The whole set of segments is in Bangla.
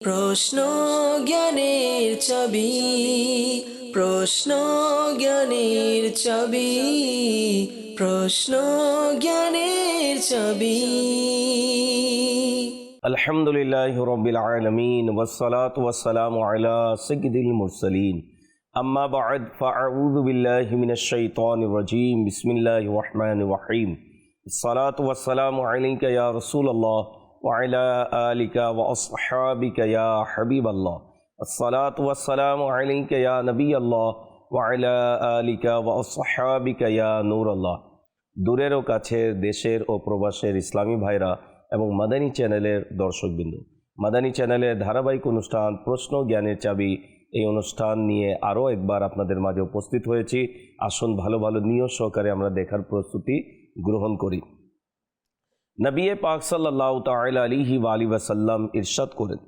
প্রশ্ন জ্ঞানের চাবি, প্রশ্ন জ্ঞানের চাবি, প্রশ্ন জ্ঞানের চাবি। আলহামদুলিল্লাহি রাব্বিল আলামিন ওয়াসসালাতু ওয়াসসালামু আলা সাইয়্যিদিল মুরসালিন আম্মা বা'দ ফাআউযু বিল্লাহি মিনাশ শাইতানির রাজীম বিসমিল্লাহির রহমানির রহিম আসসালাতু ওয়াসসালামু আলাইকা ইয়া রাসূলুল্লাহ ওয়া আলা আলিকা ওয়া আসহাবিকা ইয়া হাবিবাল্লাহ আসসালাতু ওয়াসসালামু আলাইকা ইয়া নবিয়াল্লাহ ওয়া আলা আলিকা ওয়া আসহাবিকা ইয়া নূরাল্লাহ। দূরের ও কাছের, দেশের ও প্রবাসের ইসলামী ভাইরা এবং মাদানী চ্যানেলের দর্শকবৃন্দ, মাদানী চ্যানেলের ধারাবাহিক অনুষ্ঠান প্রশ্ন জ্ঞানের চাবি, এই অনুষ্ঠান নিয়ে আরও একবার আপনাদের মাঝে উপস্থিত হয়েছি। আসুন ভালো ভালো নিয়ত সহকারে আমরা দেখার প্রস্তুতি গ্রহণ করি। নবী পাক সাল্লাল্লাহু তাআলা আলাইহি ওয়া আলিহি ওয়াসাল্লাম ইরশাদ করেন,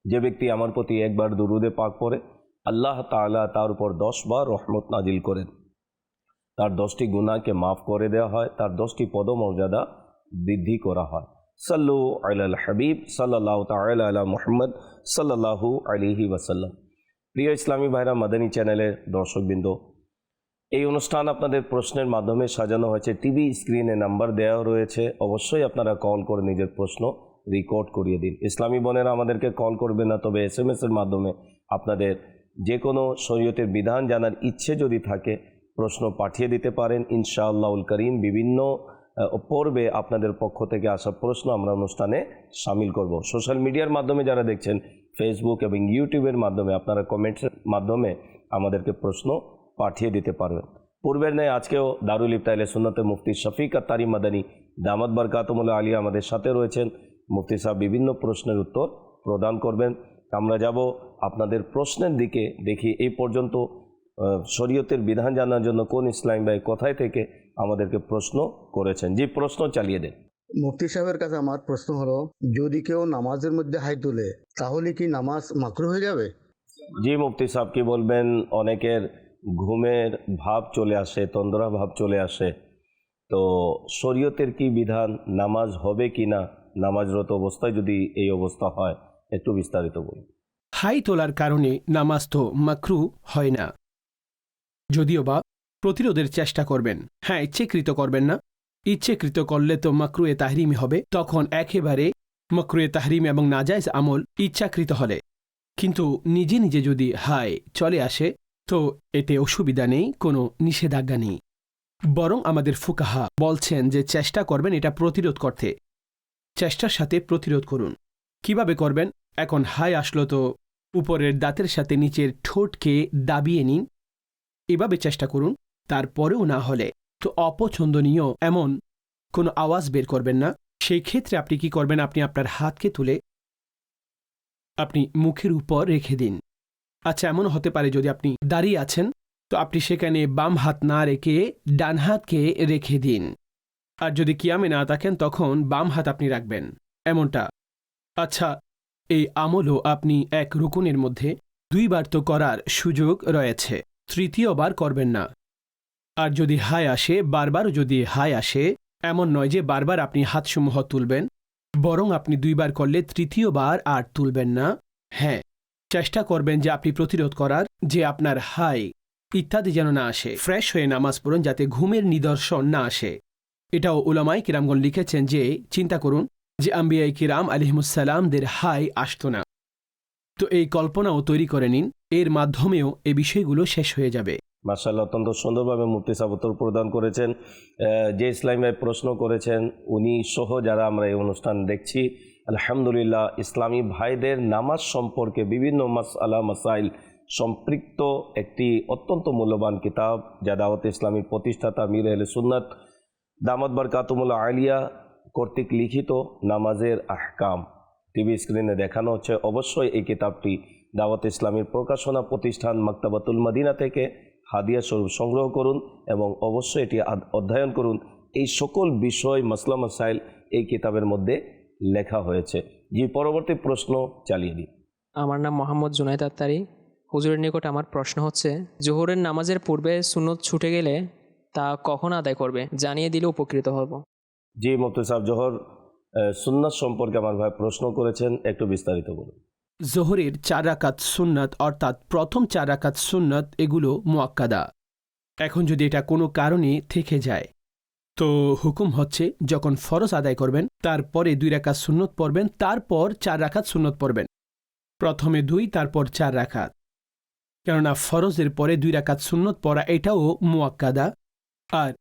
যে ব্যক্তি আমার প্রতি একবার দুরুদে পাক পড়ে আল্লাহ তাআলা তার উপর 10 বার রহমত নাজিল করেন, তার 10টি গুনাহকে মাফ করে দেওয়া হয়, তার 10টি পদমর্যাদা বৃদ্ধি করা হয়। সাল্লু আলাল হাবিব সাল্লাল্লাহু তাআলা আলা মুহাম্মদ সাল্লাল্লাহু আলাইহি ওয়াসাল্লাম। প্রিয় ইসলামী ভাইরা, মাদানী চ্যানেলের দর্শকবৃন্দ, এই অনুষ্ঠান আপনাদের প্রশ্নের মাধ্যমে সাজানো হয়েছে। টিভি স্ক্রিনে নাম্বার দেওয়া রয়েছে, অবশ্যই আপনারা কল করে নিজের প্রশ্ন রেকর্ড করিয়ে দিন। ইসলামী বোনেরা আমাদেরকে কল করবেন না, তবে SMS-এর মাধ্যমে আপনাদের যে কোনো শরীয়তের বিধান জানার ইচ্ছে যদি থাকে প্রশ্ন পাঠিয়ে দিতে পারেন। ইনশাআল্লাহুল করিম বিভিন্ন পর্বে আপনাদের পক্ষ থেকে আসা প্রশ্ন আমরা অনুষ্ঠানে শামিল করব। সোশ্যাল মিডিয়ার মাধ্যমে যারা দেখছেন, ফেসবুক এবং ইউটিউবের মাধ্যমে আপনারা কমেন্টসের মাধ্যমে আমাদেরকে প্রশ্ন পাঠিয়ে দিতে পারবেন। পূর্বের ন্যায় আজকেও দারুল ইফতাহ সুন্নাতে মুফতি শফিক আত্তারি মাদানী দামাত বরকাতুহুল আলিয়া আমাদের সাথে রয়েছেন। মুফতি সাহেব বিভিন্ন প্রশ্নের উত্তর প্রদান করবেন। আমরা যাব আপনাদের প্রশ্নের দিকে। দেখি এই পর্যন্ত শরীয়তের বিধান জানার জন্য কোন ইসলাম ভাই কোথায় থেকে আমাদেরকে প্রশ্ন করেছেন। যে প্রশ্ন চালিয়ে দেন। মুফতি সাহেবের কাছে আমার প্রশ্ন হলো, যদি কেউ নামাজের মধ্যে হাই তোলে তাহলে কি নামাজ মাকরুহ হয়ে যাবে? জি মুফতি সাহেব, কি বলবেন? অনেকের ঘুমের ভাব চলে আসে, তন্দ্রা ভাব চলে আসে, তো শরীয়তের কি বিধান, নামাজ হবে কি না, নামাজরত অবস্থায় যদি এই অবস্থা হয়, একটু বিস্তারিত বলুন। হাই তোলার কারণে নামাজ তো মাকরু হয় না, যদিও বা প্রতিরোধের চেষ্টা করবেন। হ্যাঁ, ইচ্ছেকৃত করবেন না। ইচ্ছেকৃত করলে তো মাকরুয়ে তাহরিমি হবে, তখন একেবারে মাকরুয়ে তাহরিমি এবং নাজায়েজ আমল ইচ্ছাকৃত হলে। কিন্তু নিজে নিজে যদি হাই চলে আসে তো এতে অসুবিধা নেই, কোনো নিষেধাজ্ঞা নেই। বরং আমাদের ফুকাহা বলছেন যে চেষ্টা করবেন এটা প্রতিরোধ করতে। চেষ্টার সাথে প্রতিরোধ করুন। কিভাবে করবেন? এখন হাই আসলো তো উপরের দাঁতের সাথে নিচের ঠোঁটকে দাবিয়ে নিন, এভাবে চেষ্টা করুন। তারপরেও না হলে তো অপছন্দনীয় এমন কোনো আওয়াজ বের করবেন না। সেই ক্ষেত্রে আপনি কি করবেন? আপনি আপনার হাতকে তুলে আপনি মুখের উপর রেখে দিন। আচ্ছা, এমন হতে পারে যদি আপনি দাঁড়িয়ে আছেন তো আপনি সেখানে বাম হাত না রেখে ডান হাতকে রেখে দিন। আর যদি কিয়ামে না থাকেন তখন বাম হাত আপনি রাখবেন, এমনটা। আচ্ছা, এই আমলও আপনি এক রুকুনের মধ্যে 2 বার তো করার সুযোগ রয়েছে, তৃতীয়বার করবেন না। আর যদি হাই আসে, বারবার যদি হাই আসে, এমন নয় যে বারবার আপনি হাতসমূহ তুলবেন, বরং আপনি 2 বার করলে তৃতীয়বার আর তুলবেন না। হ্যাঁ, চেষ্টা করবেন যে আপনি প্রতিরোধ করার, যে আপনার হাই ইত্যাদি যেন না আসে। ফ্রেশ হয়ে নামাজ পড়ুন যাতে ঘুমের নিদর্শন না আসে। এটাও উলামায়ে কিরামগণ লিখেছেন যে চিন্তা করুন যে আম্বিয়ায়ে কিরাম আলাইহিমুসসালামদের হাই আসতো না, তো এই কল্পনাও তৈরি করে নিন, এর মাধ্যমেও এই বিষয়গুলো শেষ হয়ে যাবে। মাশাআল্লাহ, অত্যন্ত সুন্দরভাবে মুফতি সাহেব উত্তর প্রদান করেছেন। যে ইসলাম ভাই প্রশ্ন করেছেন, উনি সহ যারা আমরা এই অনুষ্ঠান দেখছি, আলহামদুলিল্লাহ, ইসলামী ভাইদের নামাজ সম্পর্কে বিভিন্ন মাসআলা মাসাইল সম্পৃক্ত একটি অত্যন্ত মূল্যবান কিতাব, যা দাওয়াত ইসলামীর প্রতিষ্ঠাতা আমির আহলে সুন্নাত দামাত বরকাতুহুল আলিয়া কর্তৃক লিখিত নামাজের আহকাম টিভি স্ক্রিনে দেখানো হচ্ছে। অবশ্যই এই কিতাবটি দাওয়াত ইসলামীর প্রকাশনা প্রতিষ্ঠান মাকতাবাতুল মদিনা থেকে হাদিয়া স্বরূপ সংগ্রহ করুন এবং অবশ্যই এটি অধ্যয়ন করুন। এই সকল বিষয় মাসলা মাসাইল এই কিতাবের মধ্যে লেখা হয়েছে। জি, পরবর্তী প্রশ্ন চালিয়ে দিন। আমার নাম মোহাম্মদ জুনায়েদ আত্তারি। হুজুরের নিকট আমার প্রশ্ন হচ্ছে, জোহরের নামাজের পূর্বে সুন্নত ছুটে গেলে তা কখন আদায় করবে? জানিয়ে দিলে উপকৃত হব। জি মুফতি সাহেব, জোহর সুন্নাত সম্পর্কে আমার ভাই প্রশ্ন করেছেন, একটু বিস্তারিত বলুন। জোহরের 4 রাকাত সুন্নাত অর্থাৎ প্রথম 4 রাকাত সুন্নাত এগুলো মুআক্কাদা। এখন যদি এটা কোনো কারণে থেকে যায় তো হুকুম হচ্ছে যখন ফরজ আদায় করবেন তারপরে 2 রাকাত সুন্নত পড়বেন, তারপর 4 রাকাত সুন্নত পড়বেন। প্রথমে 2 তারপর 4 রাকাত, কেননা ফরজের পরে 2 রাকাত সুন্নত পড়া এটাও মুআক্কাদা। আর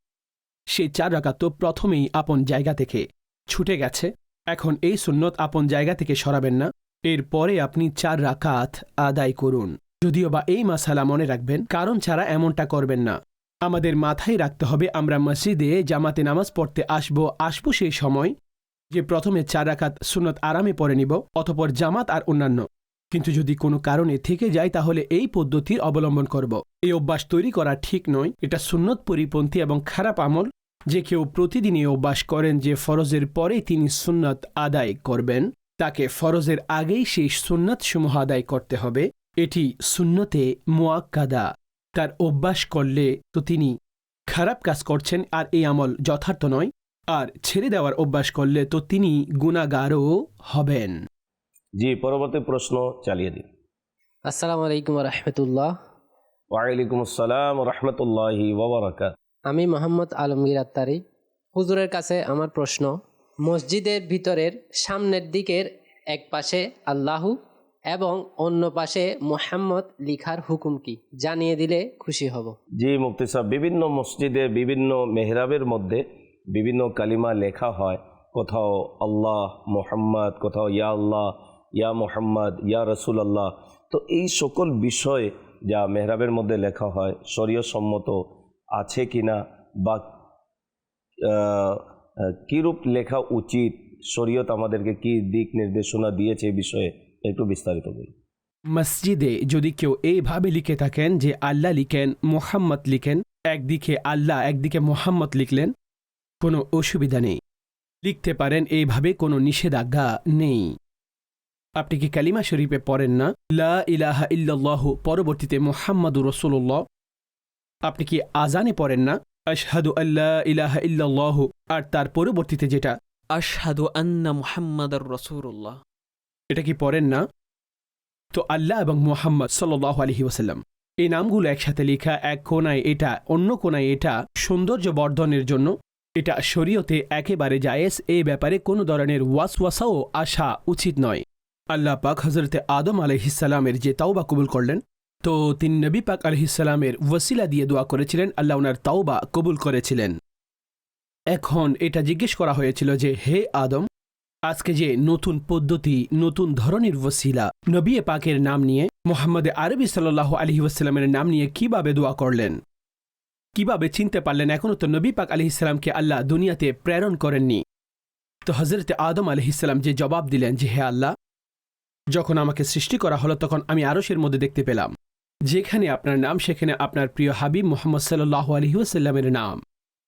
সেই 4 রাকাত তো প্রথমেই আপন জায়গা থেকে ছুটে গেছে, এখন এই সুন্নত আপন জায়গা থেকে সরাবেন না, এরপরে আপনি 4 রাকাত আদায় করুন। যদিও বা এই মাসালা মনে রাখবেন, কারণ ছাড়া এমনটা করবেন না। আমাদের মাথায় রাখতে হবে আমরা মসজিদে জামাতে নামাজ পড়তে আসবো সেই সময় যে প্রথমে 4 রাকাত সুন্নত আরামে পড়ে নিব, অতঃপর জামাত আর অন্যান্য। কিন্তু যদি কোনো কারণে থেকে যায় তাহলে এই পদ্ধতির অবলম্বন করব। এই অভ্যাস তৈরি করা ঠিক নয়, এটা সুন্নত পরিপন্থী এবং খারাপ আমল। যে কেউ প্রতিদিন এই অভ্যাস করেন যে ফরজের পরে তিনি সুন্নত আদায় করবেন, তাকে ফরজের আগেই সেই সুন্নত সমূহ আদায় করতে হবে। এটি সুন্নতে মুআক্কাদা। তার অভ্যাস করলে তো তিনি খারাপ কাজ করছেন আর এই আমল যথার্থ নয়, আর ছেড়ে দেওয়ার অভ্যাস করলে তো তিনি গুনাহগারও হবেন। জি, পরবর্তী প্রশ্ন চালিয়ে দিন। আসসালামু আলাইকুম রহমতুল্লাহ। ওয়ালাইকুম আসসালাম রহমতুল্লাহি ওয়া বারাকাতুহু। আমি মোহাম্মদ আলমগীর আত্তারি। হুজুরের কাছে আমার প্রশ্ন, মসজিদের ভিতরের সামনের দিকের এক পাশে আল্লাহু এবং অন্য পাশে মুহাম্মদ লিখার হুকুম কি জানিয়ে দিলে খুশি হব। জি মুফতি সাহেব, বিভিন্ন মসজিদে বিভিন্ন মেহরাবের মধ্যে বিভিন্ন কালিমা লেখা হয়। কোথাও আল্লাহ মুহাম্মদ, কোথাও ইয়া আল্লাহ, ইয়া মুহাম্মদ, ইয়া রসুল আল্লাহ। তো এই সকল বিষয় যা মেহরাবের মধ্যে লেখা হয় শরীয়ত সম্মত আছে কিনা, বা কীরূপ লেখা উচিত, শরীয়ত আমাদেরকে কি দিক নির্দেশনা দিয়েছে এই বিষয়ে একটু বিস্তারিত বলুন। মসজিদে যদি কেউ এইভাবে লিখে থাকেন যে আল্লাহ লিখেন, মুহাম্মদ লিখেন, একদিকে আল্লাহ একদিকে মুহাম্মদ লিখলেন, কোনো অসুবিধা নেই, লিখতে পারেন, এইভাবে কোনো নিষেধাজ্ঞা নেই। আপনি কি কালিমা শরীফে পড়েন না লা ইলাহা ইল্লাল্লাহু, পরবর্তীতে মুহাম্মাদুর রাসূলুল্লাহ? আপনি কি আজানে পড়েন না আশহাদু আল্লা ইলাহা ইল্লাল্লাহু, আর তার পরবর্তীতে যেটা আশহাদু আন্না মুহাম্মাদার রাসূলুল্লাহ, এটা কি পড়েন না? তো আল্লাহ এবং মুহাম্মদ সাল্লাল্লাহু আলাইহি ওয়াসাল্লাম এই নামগুলো একসাথে লেখা, এক কোনায় এটা অন্য কোনায় এটা, সৌন্দর্য বর্ধনের জন্য এটা শরীয়তে একেবারে জায়েজ। এই ব্যাপারে কোনো ধরনের ওয়াসওয়াসাও আসা উচিত নয়। আল্লাহ পাক হযরতে আদম আলাইহিস সালামের যে তাওবা কবুল করলেন, তো তিনি নবী পাক আলাইহিস সালামের ওয়াসিলা দিয়ে দোয়া করেছিলেন, আল্লাহ ওনার তাওবা কবুল করেছিলেন। এখন এটা জিজ্ঞেস করা হয়েছিল যে হে আদম, আজকে যে নতুন পদ্ধতি, নতুন ধরনের ওয়াসিলা, নবী পাকের নাম নিয়ে, মুহাম্মদ আরবি সাল্লাল্লাহু আলাইহি ওয়াসাল্লামের নাম নিয়ে কিভাবে দোয়া করলেন, কিভাবে চিনতে পারলেন? এখনও তো নবী পাক আলাইহিস সালামকে আল্লাহ দুনিয়াতে প্রেরণ করেননি। তো হযরতে আদম আলাইহিস সালাম যে জবাব দিলেন যে হে আল্লাহ, যখন আমাকে সৃষ্টি করা হলো তখন আমি আরশের মধ্যে দেখতে পেলাম যেখানে আপনার নাম সেখানে আপনার প্রিয় হাবিব মুহাম্মদ সাল্লাল্লাহু আলাইহি ওয়াসাল্লামের নাম।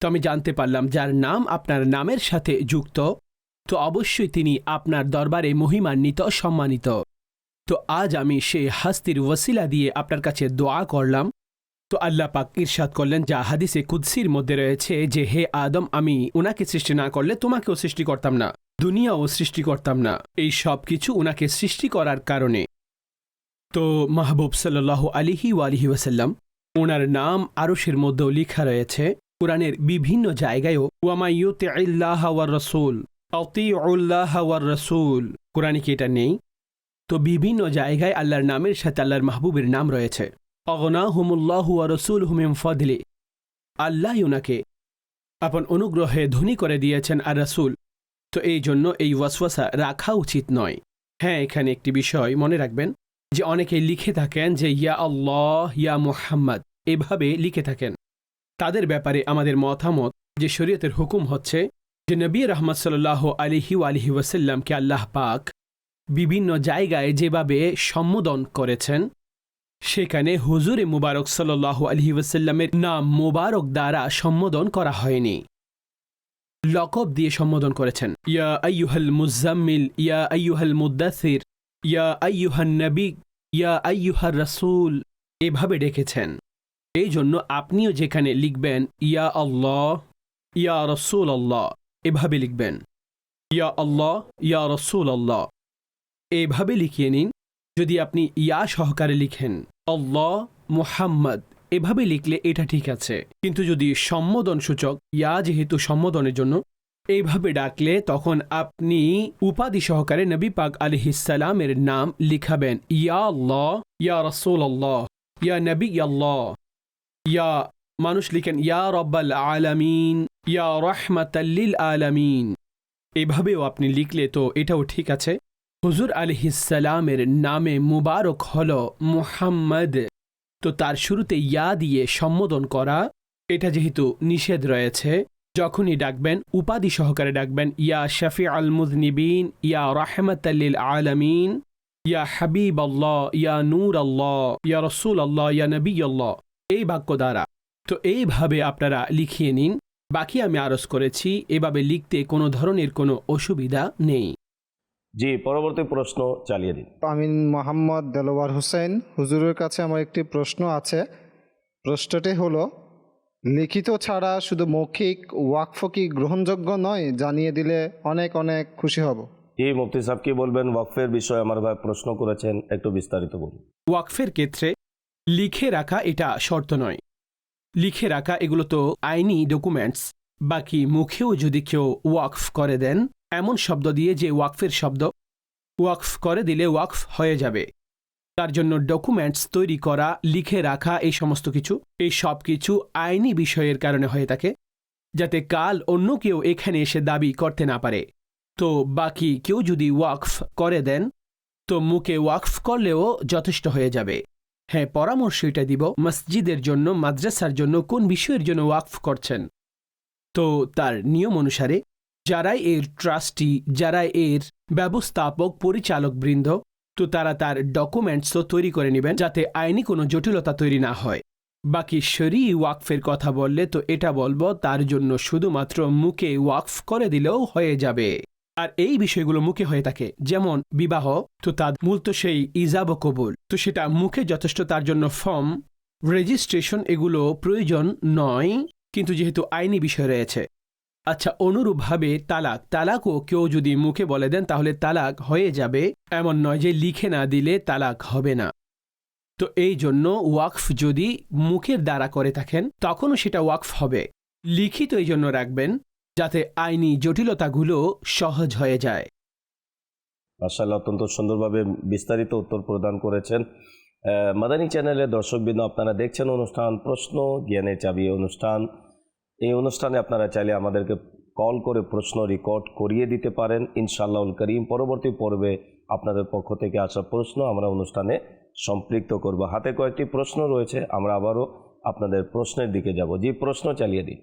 তো আমি জানতে পারলাম যার নাম আপনার নামের সাথে যুক্ত, তো অবশ্যই তিনি আপনার দরবারে মহিমান্বিত, সম্মানিত। তো আজ আমি সেই হাস্তির ওয়াসিলা দিয়ে আপনার কাছে দোয়া করলাম। তো আল্লাহ পাক ইরশাদ করলেন, যা হাদিসে কুদসির মধ্যে রয়েছে যে হে আদম, আমি উনাকে সৃষ্টি না করলে তোমাকেও সৃষ্টি করতাম না, দুনিয়াও সৃষ্টি করতাম না। এই সব কিছু উনাকে সৃষ্টি করার কারণে। তো মাহবুব সাল্লাল্লাহু আলাইহি ওয়াসাল্লাম ওনার নাম আরশের মধ্যেও লেখা রয়েছে। কোরআনের বিভিন্ন জায়গায়ও ওয়ামা ইউতিইল্লাহ ওয়ার রাসূল, আতিউল্লাহ ওয়ার রাসূল, কোরআনে কি এটা নেই? তো বিভিন্ন জায়গায় আল্লাহর নামের সাথে আল্লাহর মাহবুবের নাম রয়েছে। আগনাহুমুল্লাহু ওয়া রাসূলুহু মিন ফাদলি, আল্লাহ ওনাকে আপন অনুগ্রহে ধনী করে দিয়েছেন আর রাসূল। তো এই জন্য এই ওয়াসওয়াসা রাখা উচিত নয়। হ্যাঁ, এখানে একটি বিষয় মনে রাখবেন যে অনেকে লিখে থাকেন যে ইয়া আল্লাহ, ইয়া মুহাম্মদ, এভাবে লিখে থাকেন। তাদের ব্যাপারে আমাদের মতামত যে শরীয়তের হুকুম হচ্ছে যে নবী রাহমাত সাল্লাল্লাহু আলাইহি ওয়াসাল্লামকে আল্লাহ পাক বিভিন্ন জায়গায় যেভাবে সম্বোধন করেছেন, সেখানে হুজুরে মুবারক সাল্লাল্লাহু আলাইহি ওয়াসাল্লামের নাম মুবারক দ্বারা সম্বোধন করা হয়নি, লকব দিয়ে সম্বোধন করেছেন। ইয়া আইয়ুহাল মুজাম্মিল, ইয়া আইয়ুহাল মুদ্দাসির, ইয়া আইয়ুহান নবী, ইয়া আইয়ুহার রাসূল, এভাবে ডেকেছেন। এই জন্য আপনিও যেখানে লিখবেন ইয়া আল্লাহ, ইয়া রাসূল আল্লাহ, এভাবে লিখবেন। ইয়া আল্লাহ, ইয়া রাসূল আল্লাহ, এভাবে লিখিয়ে নিন। যদি আপনি ইয়া সহকারে লিখেন আল্লাহ মুহাম্মদ এভাবে লিখলে এটা ঠিক আছে, কিন্তু যদি সম্বোধন সূচক ইয়া যেহেতু সম্বোধনের জন্য এইভাবে ডাকলে তখন আপনি উপাধি সহকারে নবী পাক আলাইহিসসালামের নাম লিখাবেন। ইয়া আল্লাহ, ইয়া রাসূলুল্লাহ, ইয়া নবী আল্লাহ, ইয়া মানুষ লিখেন ইয়া রব্বাল আলামিন, ইয়া রাহমাতাল লিল আলামিন। এভাবেও আপনি লিখলে তো এটাও ঠিক আছে। হুজুর আলাইহিসসালামের নামে মুবারক হল মুহাম্মদ, তো তার শুরুতে ইয়া দিয়ে সম্বোধন করা এটা যেহেতু নিষেধ রয়েছে, যখনই ডাকবেন উপাধি সহকারে ডাকবেন ইয়া শাফি আল মুযনিবিন, ইয়া রাহমাতাল লিল আলামিন, ইয়া হাবিব আল্লাহ, ইয়া নূর আল্লাহ, ইয়া রাসূল আল্লাহ, ইয়া নবী আল্লাহ, এই বাক্য দ্বারা। তো এইভাবে আপনারা লিখিয়ে নিন। বাকি আমি আরজ করেছি, এভাবে লিখতে কোনো ধরনের কোনো অসুবিধা নেই। জি, পরবর্তী প্রশ্ন চালিয়ে দিন। আমি মোহাম্মদ দেলোয়ার হোসেন, হুজুরের কাছে আমার একটি প্রশ্ন আছে। প্রশ্নটি হলো, লিখিত ছাড়া শুধু মৌখিক ওয়াকফ কি গ্রহণযোগ্য নয়? জানিয়ে দিলে অনেক অনেক খুশি হব। জি, মুফতি সাহেব কি বলবেন? ওয়াকফের বিষয়ে আমার ভাই প্রশ্ন করেছেন, একটু বিস্তারিত বলুন। ওয়াকফের ক্ষেত্রে লিখে রাখা এটা শর্ত নয়। লিখে রাখা এগুলো তো আইনি ডকুমেন্টস। বাকি মুখেও যদি কেউ ওয়াকফ করে দেন এমন শব্দ দিয়ে যে ওয়াকফের শব্দ, ওয়াকফ করে দিলে ওয়াকফ হয়ে যাবে। তার জন্য ডকুমেন্টস তৈরি করা, লিখে রাখা, এই সমস্ত কিছু, এই সব কিছু আইনি বিষয়ের কারণে হয়ে থাকে, যাতে কাল অন্য কেউ এখানে এসে দাবি করতে না পারে। তো বাকি কেউ যদি ওয়াকফ করে দেন তো মুখে ওয়াকফ করলেও যথেষ্ট হয়ে যাবে। হ্যাঁ, পরামর্শ এটা দিব, মসজিদের জন্য, মাদ্রাসার জন্য কোন বিষয়ের জন্য ওয়াকফ করছেন, তো তার নিয়ম অনুসারে যারাই এর ট্রাস্টি, যারা এর ব্যবস্থাপক পরিচালক বৃন্দ, তো তারা তার ডকুমেন্টসও তৈরি করে নেবেন যাতে আইনি কোনো জটিলতা তৈরি না হয়। বাকি শরী ওয়াকফের কথা বললে তো এটা বলবো তার জন্য শুধুমাত্র মুখে ওয়াকফ করে দিলেও হয়ে যাবে। আর এই বিষয়গুলো মুখে হয়ে থাকে, যেমন বিবাহ, তো তার মূল তো সেই ইজাব ও কবুল, তো সেটা মুখে যথেষ্ট। তার জন্য ফর্ম, রেজিস্ট্রেশন এগুলো প্রয়োজন নয়, কিন্তু যেহেতু আইনি বিষয় রয়েছে। আচ্ছা, অনুরূপভাবে তালাকও কেউ যদি মুখে বলে দেন তাহলে তালাক হয়ে যাবে, এমন নয় যে লিখে না দিলে তালাক হবে না। তো এই জন্য ওয়াকফ যদি মুখের দ্বারা করে থাকেন তখনও সেটা ওয়াকফ হবে। লিখিত এই জন্য রাখবেন যাতে আইনি জটিলতাগুলো সহজ হয়ে যায়। মাশাআল্লাহ, অত্যন্ত সুন্দরভাবে বিস্তারিত উত্তর প্রদান করেছেন। মাদানী চ্যানেলের দর্শকবৃন্দ, আপনারা দেখছেন অনুষ্ঠান প্রশ্ন জ্ঞানের চাবি অনুষ্ঠান। এই অনুষ্ঠানে আপনারা চাইলে আমাদেরকে কল করে প্রশ্ন রেকর্ড করিয়ে দিতে পারেন ইনশাআল্লাহুল করিম। পরবর্তী পর্বে আপনাদের পক্ষ থেকে আসা প্রশ্ন আমরা অনুষ্ঠানে সম্পৃক্ত করব। হাতে কয়েকটি প্রশ্ন রয়েছে, আমরা আবারও আপনাদের প্রশ্নের দিকে যাব। জি, প্রশ্ন চালিয়ে দিন।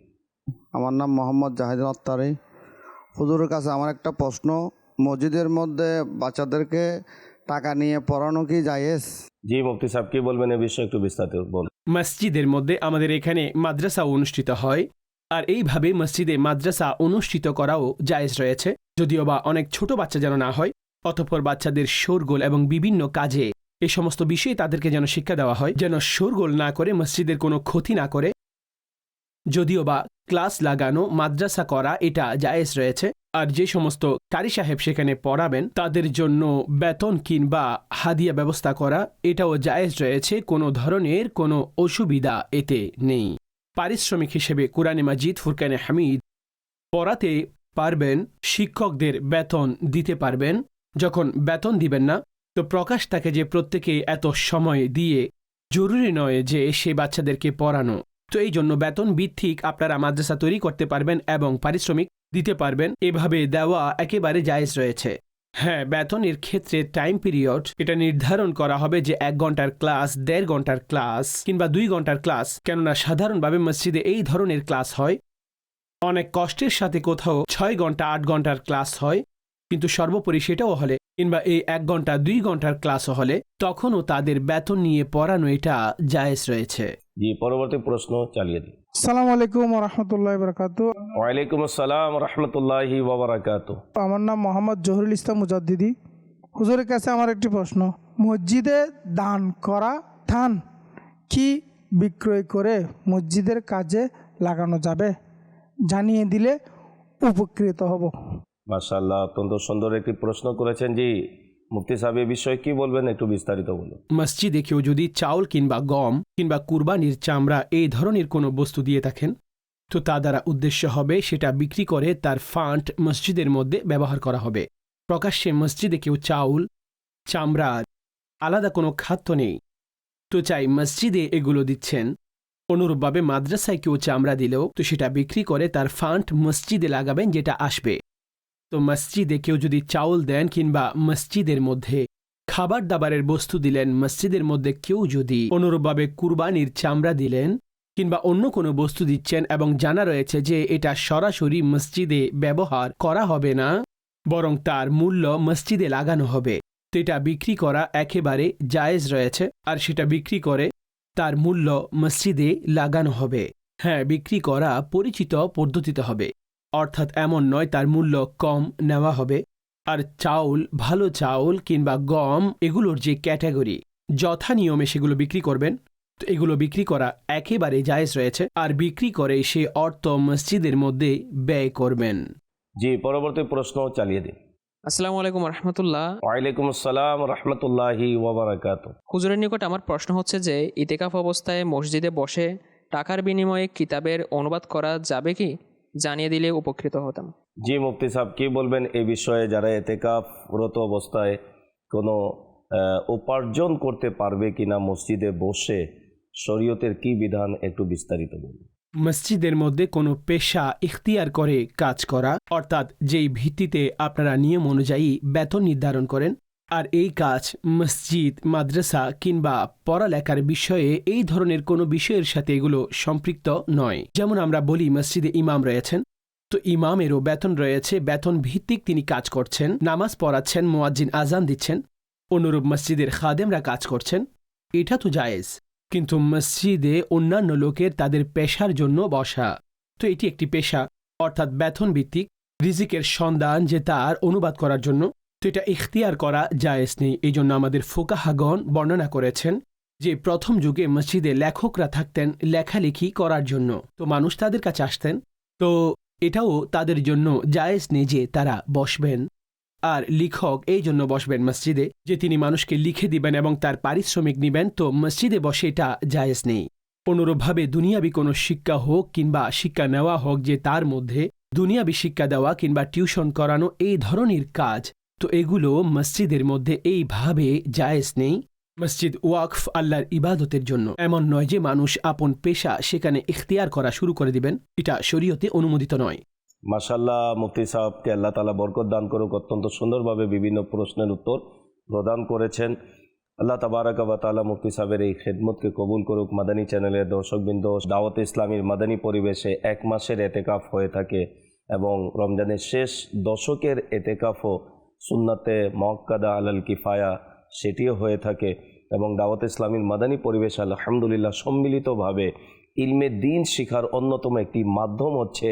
আমার নাম মোহাম্মদ জাহিদুল আত্তারি। হুজুরের কাছে আমার একটা প্রশ্ন, মসজিদের মধ্যে বাচ্চাদেরকে টাকা নিয়ে পড়ানো কি জায়েজ? জি, মুফতি সাহেব কি বলবেন এ বিষয়ে একটু বিস্তারিত বলুন। মসজিদের মধ্যে আমাদের এখানে মাদ্রাসা অনুষ্ঠিত হয়, আর এইভাবে মসজিদে মাদ্রাসা অনুষ্ঠিত করাও জায়েজ রয়েছে, যদিও বা অনেক ছোট বাচ্চা যেন না হয়। অতঃপর বাচ্চাদের শোরগোল এবং বিভিন্ন কাজে এই সমস্ত বিষয়ে তাদেরকে যেন শিক্ষা দেওয়া হয়, যেন শোরগোল না করে, মসজিদের কোনো ক্ষতি না করে। যদিও বা ক্লাস লাগানো, মাদ্রাসা করা এটা জায়েজ রয়েছে। আর যে সমস্ত কারি সাহেব সেখানে পড়াবেন তাদের জন্য বেতন কিংবা হাদিয়া ব্যবস্থা করা এটাও জায়েজ রয়েছে, কোনো ধরনের কোনো অসুবিধা এতে নেই। পারিশ্রমিক হিসেবে কুরআনে মাজিদ, ফুরকানে হামিদ পড়াতে পারবেন, শিক্ষকদের বেতন দিতে পারবেন। যখন বেতন দিবেন না তো প্রকাশ থাকে যে প্রত্যেকে এত সময় দিয়ে জরুরি নয় যে সে বাচ্চাদেরকে পড়ানো। তো এই জন্য বেতন ভিত্তিক আপনারা মাদ্রাসা তৈরি করতে পারবেন এবং পারিশ্রমিক দিতে পারবেন, এভাবে দেওয়া একেবারে জায়েজ রয়েছে। হ্যাঁ, বেতনের ক্ষেত্রে টাইম পিরিয়ড এটা নির্ধারণ করা হবে যে 1 ঘন্টার ক্লাস, 1.5 ঘন্টার ক্লাস কিংবা 2 ঘন্টার ক্লাস, কেননা সাধারণভাবে মসজিদে এই ধরনের ক্লাস হয়। অনেক কষ্টের সাথে কোথাও 6 ঘন্টা 8 ঘন্টার ক্লাস হয়, কিন্তু সর্বোপরি সেটাও হলে কিংবা এই 1 ঘন্টা 2 ঘন্টার ক্লাসও হলে তখনও তাদের বেতন নিয়ে পড়ানো এটা জায়েজ রয়েছে। জি, পরবর্তী প্রশ্ন চালিয়ে দিন। আসসালামু আলাইকুম ওয়া রাহমাতুল্লাহি ওয়া বারাকাতুহু। ওয়ালাইকুম আসসালাম ওয়া রাহমাতুল্লাহি ওয়া বারাকাতুহু। আমার নাম মোহাম্মদ জহুরুল ইসলাম মুজাদ্দিদি। হুজুরের কাছে আমার একটি প্রশ্ন, মসজিদে দান করা ধান কি বিক্রয় করে মসজিদের কাজে লাগানো যাবে? জানিয়ে দিলে উপকৃত হব। মাশাআল্লাহ, অত্যন্ত সুন্দর একটি প্রশ্ন করেছেন। জি, মুফতি সাহেব এ বিষয়ে কি বলবেন, একটু বিস্তারিত বলুন। মসজিদে কেউ যদি চাউল কিংবা গম কিংবা কুরবানির চামড়া এই ধরনের কোনো বস্তু দিয়ে থাকেন, তো তা দ্বারা উদ্দেশ্য হবে সেটা বিক্রি করে তার ফান্ড মসজিদের মধ্যে ব্যবহার করা হবে। প্রকাশ্যে মসজিদে কেউ চাউল, চামড়া, আলাদা কোনো খাদ্য নেই, তো চাই মসজিদে এগুলো দিচ্ছেন। অনুরূপভাবে মাদ্রাসায় কেউ চামড়া দিলেও তো সেটা বিক্রি করে তার ফান্ড মসজিদে লাগাবেন যেটা আসবে। তো মসজিদে কেউ যদি চাউল দেন কিংবা মসজিদের মধ্যে খাবার দাবারের বস্তু দিলেন, মসজিদের মধ্যে কেউ যদি অনুরূপভাবে কুরবানির চামড়া দিলেন কিংবা অন্য কোনো বস্তু দিচ্ছেন এবং জানা রয়েছে যে এটা সরাসরি মসজিদে ব্যবহার করা হবে না, বরং তার মূল্য মসজিদে লাগানো হবে, তো এটা বিক্রি করা একেবারে জায়েজ রয়েছে। আর সেটা বিক্রি করে তার মূল্য মসজিদে লাগানো হবে। হ্যাঁ, বিক্রি করা পরিচিত পদ্ধতিতে হবে, অর্থাৎ এমন নয় তার মূল্য কম নেওয়া হবে। আর চাউল, ভালো চাউল কিংবা গম এগুলোর যে ক্যাটাগরি, যথা নিয়মে সেগুলো বিক্রি করবেন, তো এগুলো বিক্রি করা একেবারে জায়েজ রয়েছে। আর বিক্রি করে সে অর্থ মসজিদের মধ্যে ব্যয় করবেন। জি, পরবর্তী প্রশ্ন চালিয়ে দিন। আসসালামু আলাইকুম রহমতুল্লাহ। ওয়ালাইকুম আসসালাম রহমতুল্লাহি ওয়াবারাকাতু। হুজুরের নিকট আমার প্রশ্ন হচ্ছে যে ইতেকাফ অবস্থায় মসজিদে বসে টাকার বিনিময়ে কিতাবের অনুবাদ করা যাবে কি? জানিয়ে দিলে উপকৃত হতাম। জি, মুফতি সাহেব কি বলবেন এই বিষয়ে? যারা এতেকাফরত অবস্থায় কোনো উপার্জন করতে পারবে কিনা মসজিদে বসে, শরীয়তের কি বিধান, একটু বিস্তারিত বলুন। মসজিদের মধ্যে কোনো পেশা ইখতিয়ার করে কাজ করা, অর্থাৎ যেই ভিত্তিতে আপনারা নিয়ম অনুযায়ী বেতন নির্ধারণ করেন, আর এই কাজ মসজিদ, মাদ্রাসা কিংবা পড়ালেখার বিষয়ে এই ধরনের কোনো বিষয়ের সাথে এগুলো সম্পৃক্ত নয়। যেমন আমরা বলি মসজিদে ইমাম রয়েছেন, তো ইমামেরও বেতন রয়েছে, বেতন ভিত্তিক তিনি কাজ করছেন, নামাজ পড়াচ্ছেন, মুয়াজ্জিন আজান দিচ্ছেন। অনুরূপ মসজিদের খাদেমরা কাজ করছেন, এটা তো জায়েজ। কিন্তু মসজিদে অন্যান্য লোকের তাদের পেশার জন্য বসা, তো এটি একটি পেশা, অর্থাৎ বেতন ভিত্তিক রিজিকের সন্ধান যে তার অনুবাদ করার জন্য, তো এটা ইখতিয়ার করা জায়েজ নেই। এই জন্য আমাদের ফুকাহাগণ বর্ণনা করেছেন যে প্রথম যুগে মসজিদে লেখকরা থাকতেন লেখালেখি করার জন্য, তো মানুষ তাদের কাছে আসতেন, তো এটাও তাদের জন্য জায়েজ নেই যে তারা বসবেন। আর লিখক এই জন্য বসবেন মসজিদে যে তিনি মানুষকে লিখে দিবেন এবং তার পারিশ্রমিক নেবেন, তো মসজিদে বসে এটা জায়েজ নেই। অনুরূপভাবে দুনিয়াবি কোনো শিক্ষা হোক কিংবা শিক্ষা নেওয়া হোক, যে তার মধ্যে দুনিয়াবি শিক্ষা দেওয়া কিংবা টিউশন করানো এই ধরনের কাজ, তো এগুলো মসজিদের মধ্যে এইভাবে জায়েজ নেই। মসজিদ ওয়াকফ আল্লাহর ইবাদতের জন্য, এমন নয় যে মানুষ আপন পেশা সেখানে ইখতিয়ার করা শুরু করে দিবেন, এটা শরীয়তে অনুমোদিত নয়। মাশাআল্লাহ, মুফতি সাহেবকে আল্লাহ তাআলা বরকত দান করুক, অত্যন্ত সুন্দরভাবে বিভিন্ন প্রশ্নের উত্তর প্রদান করেছেন। আল্লাহ তাবারাকা ওয়া তাআলা মুফতি সাহেবের এই খেদমতকে কবুল করুক। মাদানী চ্যানেলের দর্শকবৃন্দ, দাওয়াতে ইসলামীর মাদানী পরিবেশে 1 মাসের এতেকাফ হয়ে থাকে এবং রমজানের শেষ দশকের এতেকাফও সুন্নাতে মুআক্কাদা আলাল কিফায়া সেটিও হয়ে থাকে এবং দাওয়াতে ইসলামীর মাদানী পরিবেশ আলহামদুলিল্লাহ সম্মিলিতভাবে ইলমে দ্বীন শিখার অন্যতম একটি মাধ্যম হচ্ছে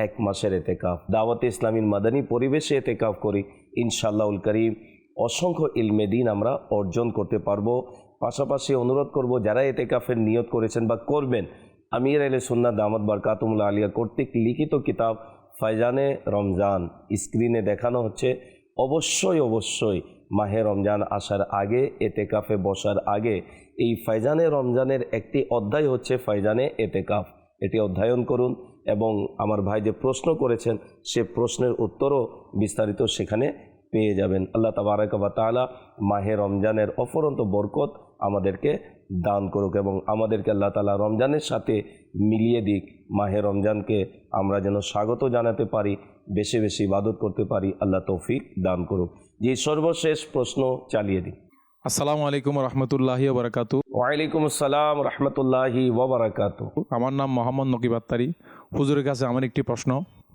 1 মাসের এতেকাফ। দাওয়াতে ইসলামীর মাদানী পরিবেশে এতেকাফ করি, ইনশাআল্লাহুল কারীম অসংখ্য ইলমে দ্বীন আমরা অর্জন করতে পারবো। পাশাপাশি অনুরোধ করব, যারা এতেকাফের নিয়ত করেছেন বা করবেন, আমির আহলে সুন্নাত দামাত বারকাতুহুল আলিয়া কর্তৃক লিখিত কিতাব ফায়জানে রমজান স্ক্রিনে দেখানো হচ্ছে। অবশ্যই মাহে রমজান আসার আগে, এতেকাফে বসার আগে এই ফায়জানে রমজানের একটি অধ্যায় হচ্ছে ফায়জানে এতেকাফ, এটি অধ্যয়ন করুন এবং আমার ভাই যে প্রশ্ন করেছেন সে প্রশ্নের উত্তরও বিস্তারিত সেখানে পেয়ে যাবেন। আল্লাহ তাবারাকা ওয়া তাআলা মাহে রমজানের অফুরন্ত বরকত আমাদেরকে দান করুক এবং আমাদেরকে আল্লাহ তাআলা রমজানের সাথে মিলিয়ে দিক। মাহে রমজানকে আমরা যেন স্বাগত জানাতে পারি, বেশি বেশি ইবাদত করতে পারি, আল্লাহ তৌফিক দান করুক। যে সর্বশেষ প্রশ্ন চালিয়ে দিই। আসসালামু আলাইকুম রহমতুল্লাহি ওয়া বারাকাতু। ওয়ালাইকুম আসসালাম রহমতুল্লাহি ওয়া বারাকাতু। আমার নাম মোহাম্মদ নকিব আত্তারি। হুজুরের কাছে আমার একটি প্রশ্ন,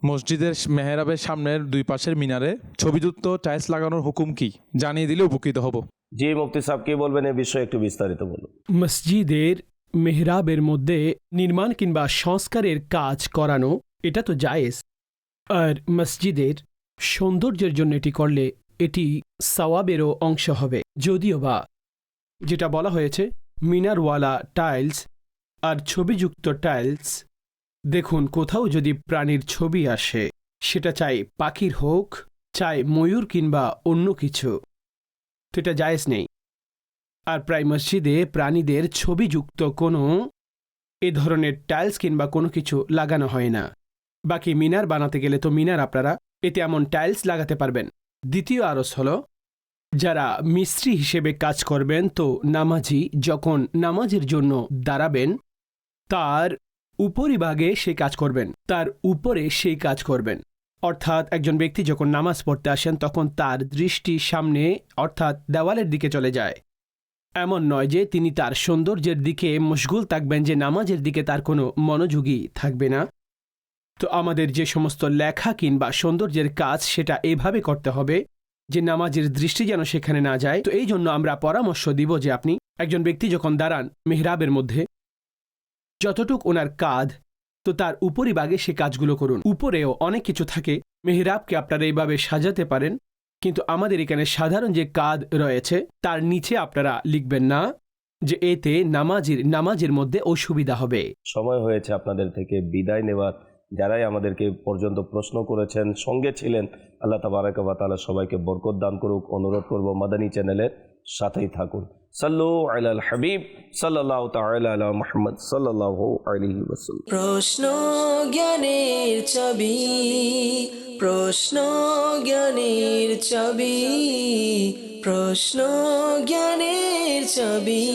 মসজিদের মেহরাবের সামনের 2 পাশের মিনারে ছবিযুক্ত টাইলস লাগানোর হুকুম কি? জানিয়ে দিলে উপকৃত হব। জি, মুফতি সাহেব কি বলবেন এই বিষয়ে, একটু বিস্তারিত বলুন। মসজিদের মেহরাবের মধ্যে নির্মাণ কিংবা সংস্কারের কাজ করানো এটা তো জায়েজ, আর মসজিদের সৌন্দর্যের জন্য এটি করলে এটি সওয়াবেরও অংশ হবে। যদিও বা যেটা বলা হয়েছে মিনারওয়ালা টাইলস আর ছবিযুক্ত টাইলস, দেখুন কোথাও যদি প্রাণীর ছবি আসে, সেটা চাই পাখির হোক, চাই ময়ূর কিংবা অন্য কিছু, তো এটা জায়েজ নেই। আর প্রায় মসজিদে প্রাণীদের ছবিযুক্ত কোনো এ ধরনের টাইলস কিংবা কোনো কিছু লাগানো হয় না। বাকি মিনার বানাতে গেলে তো মিনার আপনারা এতে এমন টাইলস লাগাতে পারবেন। দ্বিতীয় আরজ হলো, যারা মিস্ত্রি হিসেবে কাজ করবেন, তো নামাজি যখন নামাজের জন্য দাঁড়াবেন তার উপরিভাগে সেই কাজ করবেন, তার উপরে সেই কাজ করবেন। অর্থাৎ একজন ব্যক্তি যখন নামাজ পড়তে আসেন তখন তার দৃষ্টি সামনে অর্থাৎ দেওয়ালের দিকে চলে যায়। এমন নয় যে তিনি তার সৌন্দর্যের দিকে মশগুল থাকবেন, যে নামাজের দিকে তার কোনো মনোযোগী থাকবে না। তো আমাদের যে সমস্ত লেখা কিংবা সৌন্দর্যের কাজ সেটা এইভাবে করতে হবে যে নামাজের দৃষ্টি যেন সেখানে না যায়। তো এই জন্য আমরা পরামর্শ দিব যে আপনি একজন ব্যক্তি যখন দাঁড়ান মেহরাবের মধ্যে, যতটুক ওনার কাঁধ, তো তার উপরিভাগে সে কাজগুলো করুন। উপরেও অনেক কিছু থাকে, মেহরাবকে আপনারা এইভাবে সাজাতে পারেন, কিন্তু আমাদের এখানে সাধারণ যে কাঁধ রয়েছে তার নিচে আপনারা লিখবেন না, যে এতে নামাজের মধ্যে অসুবিধা হবে। সময় হয়েছে আপনাদের থেকে বিদায় নেওয়ার। যারাই আমাদেরকে পর্যন্ত প্রশ্ন করেছেন, সঙ্গে ছিলেন, আল্লাহ তাবারাক ওয়া তাআলা সবাইকে বরকত দান করুক। অনুরোধ করব মাদানী চ্যানেলের সাথেই থাকুন। সাল্লু আলাল হাবিব সাল্লাল্লাহু তাআলা আলা মুহাম্মদ সাল্লাল্লাহু আলাইহি ওয়াসাল্লাম। প্রশ্ন জ্ঞানের চাবি, প্রশ্ন জ্ঞানের চাবি, প্রশ্ন জ্ঞানের চাবি।